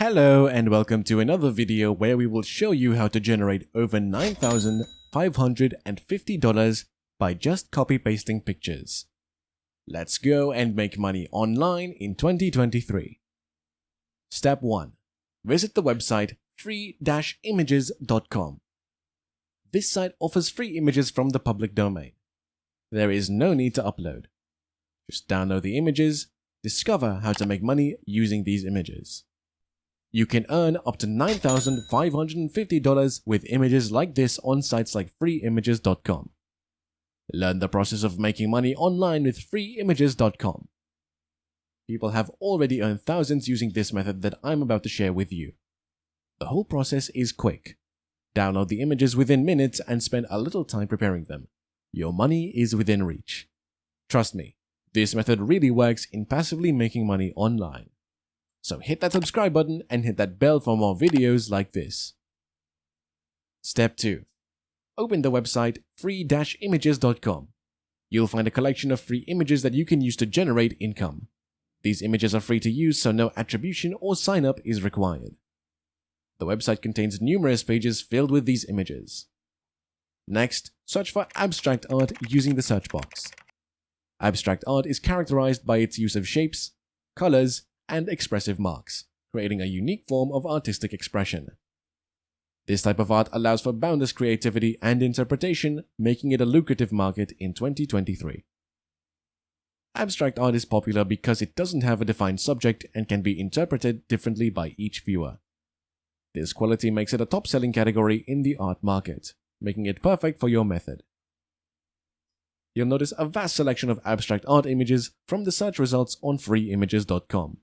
Hello and welcome to another video where we will show you how to generate over $9,550 by just copy-pasting pictures. Let's go and make money online in 2023. Step 1. Visit the website free-images.com. This site offers free images from the public domain. There is no need to upload. Just download the images, discover how to make money using these images. You can earn up to $9,550 with images like this on sites like freeimages.com. Learn the process of making money online with freeimages.com. People have already earned thousands using this method that I'm about to share with you. The whole process is quick. Download the images within minutes and spend a little time preparing them. Your money is within reach. Trust me, this method really works in passively making money online. So hit that subscribe button and hit that bell for more videos like this. Step 2. Open the website free-images.com. You'll find a collection of free images that you can use to generate income. These images are free to use, so no attribution or sign up is required. The website contains numerous pages filled with these images. Next, search for abstract art using the search box. Abstract art is characterized by its use of shapes, colors, and expressive marks, creating a unique form of artistic expression. This type of art allows for boundless creativity and interpretation, making it a lucrative market in 2023. Abstract art is popular because it doesn't have a defined subject and can be interpreted differently by each viewer. This quality makes it a top-selling category in the art market, making it perfect for your method. You'll notice a vast selection of abstract art images from the search results on freeimages.com.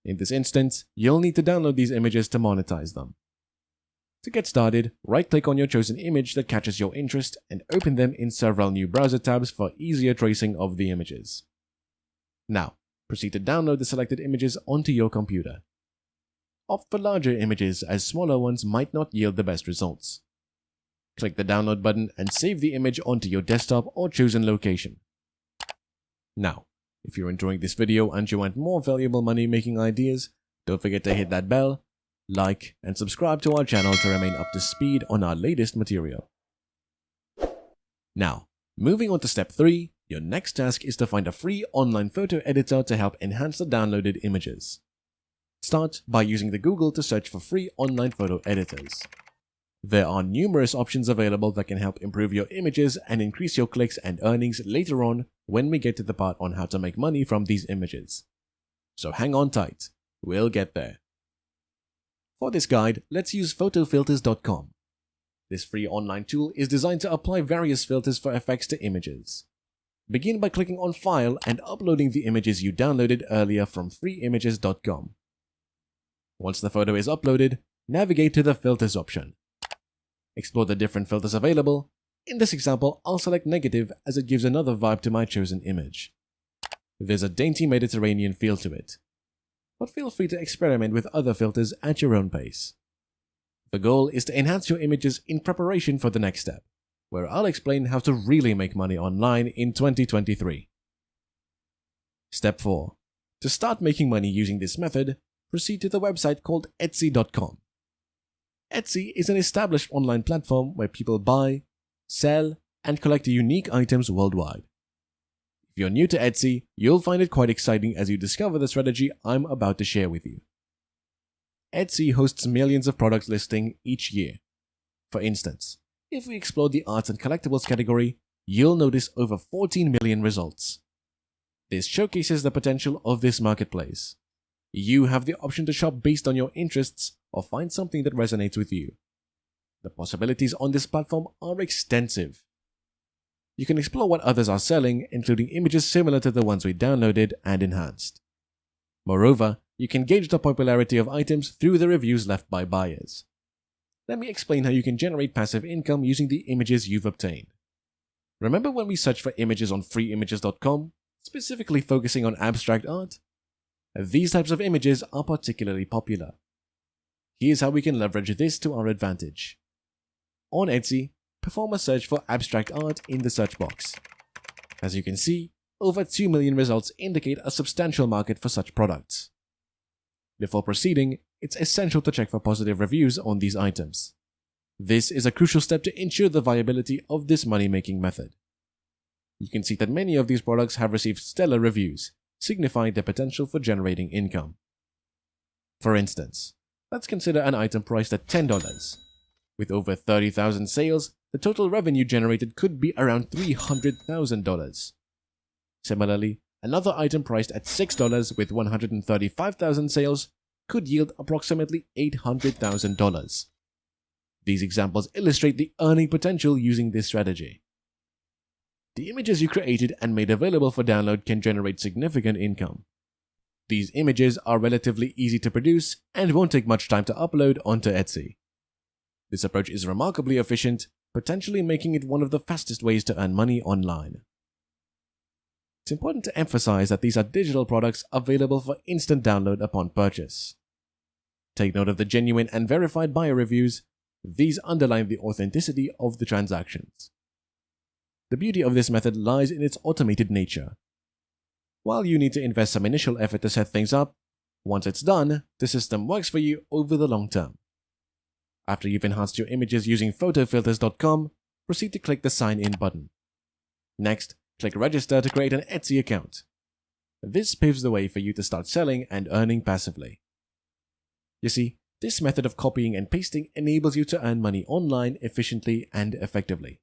In this instance, you'll need to download these images to monetize them. To get started, right-click on your chosen image that catches your interest and open them in several new browser tabs for easier tracing of the images. Now, proceed to download the selected images onto your computer. Opt for larger images as smaller ones might not yield the best results. Click the download button and save the image onto your desktop or chosen location. Now, if you're enjoying this video and you want more valuable money-making ideas, don't forget to hit that bell, like, and subscribe to our channel to remain up to speed on our latest material. Now, moving on to step 3, your next task is to find a free online photo editor to help enhance the downloaded images. Start by using the Google to search for free online photo editors. There are numerous options available that can help improve your images and increase your clicks and earnings later on when we get to the part on how to make money from these images. So hang on tight, we'll get there. For this guide, let's use photofilters.com. This free online tool is designed to apply various filters for effects to images. Begin by clicking on File and uploading the images you downloaded earlier from freeimages.com. Once the photo is uploaded, navigate to the Filters option. Explore the different filters available. In this example, I'll select negative as it gives another vibe to my chosen image. There's a dainty Mediterranean feel to it. But feel free to experiment with other filters at your own pace. The goal is to enhance your images in preparation for the next step, where I'll explain how to really make money online in 2023. Step 4. To start making money using this method, proceed to the website called Etsy.com. Etsy is an established online platform where people buy, sell, and collect unique items worldwide. If you're new to Etsy, you'll find it quite exciting as you discover the strategy I'm about to share with you. Etsy hosts millions of products listing each year. For instance, if we explore the arts and collectibles category, you'll notice over 14 million results. This showcases the potential of this marketplace. You have the option to shop based on your interests or find something that resonates with you. The possibilities on this platform are extensive. You can explore what others are selling, including images similar to the ones we downloaded and enhanced. Moreover, you can gauge the popularity of items through the reviews left by buyers. Let me explain how you can generate passive income using the images you've obtained. Remember when we searched for images on freeimages.com, specifically focusing on abstract art? These types of images are particularly popular. Here's how we can leverage this to our advantage. On Etsy, perform a search for abstract art in the search box. As you can see, over 2 million results indicate a substantial market for such products. Before proceeding, it's essential to check for positive reviews on these items. This is a crucial step to ensure the viability of this money-making method. You can see that many of these products have received stellar reviews, signifying their potential for generating income. For instance, let's consider an item priced at $10. With over 30,000 sales, the total revenue generated could be around $300,000. Similarly, another item priced at $6 with 135,000 sales could yield approximately $800,000. These examples illustrate the earning potential using this strategy. The images you created and made available for download can generate significant income. These images are relatively easy to produce and won't take much time to upload onto Etsy. This approach is remarkably efficient, potentially making it one of the fastest ways to earn money online. It's important to emphasize that these are digital products available for instant download upon purchase. Take note of the genuine and verified buyer reviews. These underline the authenticity of the transactions. The beauty of this method lies in its automated nature. While you need to invest some initial effort to set things up, once it's done, the system works for you over the long term. After you've enhanced your images using photofilters.com, proceed to click the Sign In button. Next, click Register to create an Etsy account. This paves the way for you to start selling and earning passively. You see, this method of copying and pasting enables you to earn money online efficiently and effectively.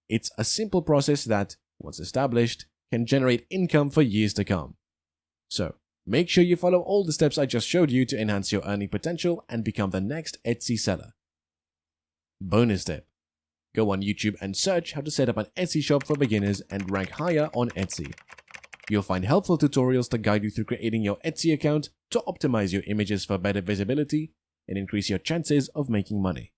It's a simple process that, once established, can generate income for years to come. So, make sure you follow all the steps I just showed you to enhance your earning potential and become the next Etsy seller. Bonus tip: go on YouTube and search how to set up an Etsy shop for beginners and rank higher on Etsy. You'll find helpful tutorials to guide you through creating your Etsy account to optimize your images for better visibility and increase your chances of making money.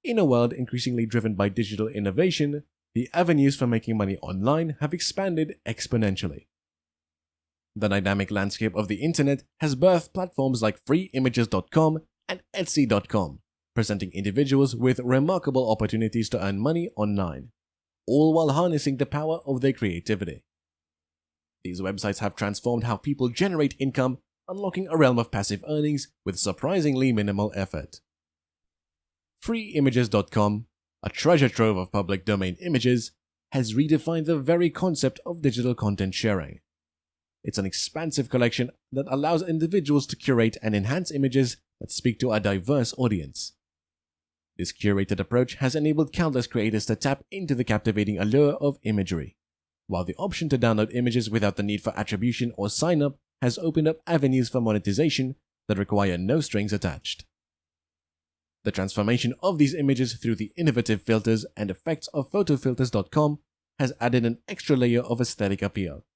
In a world increasingly driven by digital innovation, the avenues for making money online have expanded exponentially. The dynamic landscape of the internet has birthed platforms like freeimages.com and etsy.com, presenting individuals with remarkable opportunities to earn money online, all while harnessing the power of their creativity. These websites have transformed how people generate income, unlocking a realm of passive earnings with surprisingly minimal effort. freeimages.com, a treasure trove of public domain images, has redefined the very concept of digital content sharing. It's an expansive collection that allows individuals to curate and enhance images that speak to a diverse audience. This curated approach has enabled countless creators to tap into the captivating allure of imagery, while the option to download images without the need for attribution or sign-up has opened up avenues for monetization that require no strings attached. The transformation of these images through the innovative filters and effects of photofilters.com has added an extra layer of aesthetic appeal.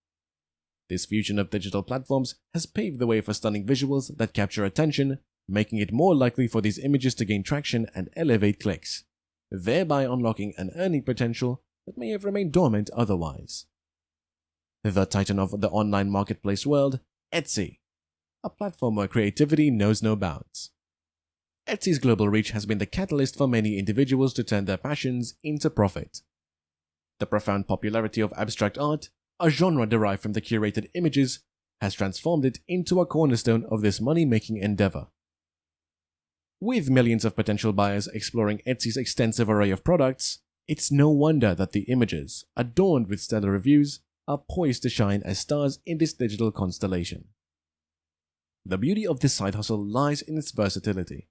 This fusion of digital platforms has paved the way for stunning visuals that capture attention, making it more likely for these images to gain traction and elevate clicks, thereby unlocking an earning potential that may have remained dormant otherwise. The titan of the online marketplace world, Etsy, a platform where creativity knows no bounds. Etsy's global reach has been the catalyst for many individuals to turn their passions into profit. The profound popularity of abstract art, a genre derived from the curated images, has transformed it into a cornerstone of this money-making endeavor. With millions of potential buyers exploring Etsy's extensive array of products, it's no wonder that the images, adorned with stellar reviews, are poised to shine as stars in this digital constellation. The beauty of this side hustle lies in its versatility.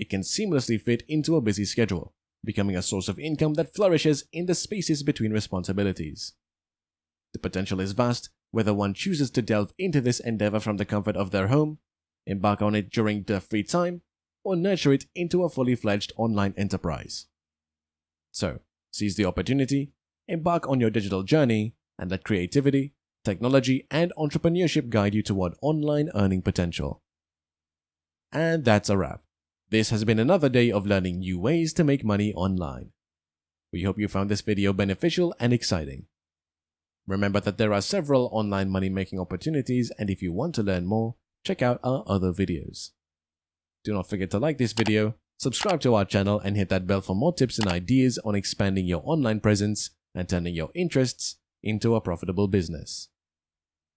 It can seamlessly fit into a busy schedule, becoming a source of income that flourishes in the spaces between responsibilities. The potential is vast, whether one chooses to delve into this endeavor from the comfort of their home, embark on it during their free time, or nurture it into a fully fledged online enterprise. So, seize the opportunity, embark on your digital journey, and let creativity, technology, and entrepreneurship guide you toward online earning potential. And that's a wrap. This has been another day of learning new ways to make money online. We hope you found this video beneficial and exciting. Remember that there are several online money-making opportunities, and if you want to learn more, check out our other videos. Do not forget to like this video, subscribe to our channel, and hit that bell for more tips and ideas on expanding your online presence and turning your interests into a profitable business.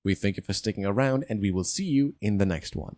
We thank you for sticking around, and we will see you in the next one.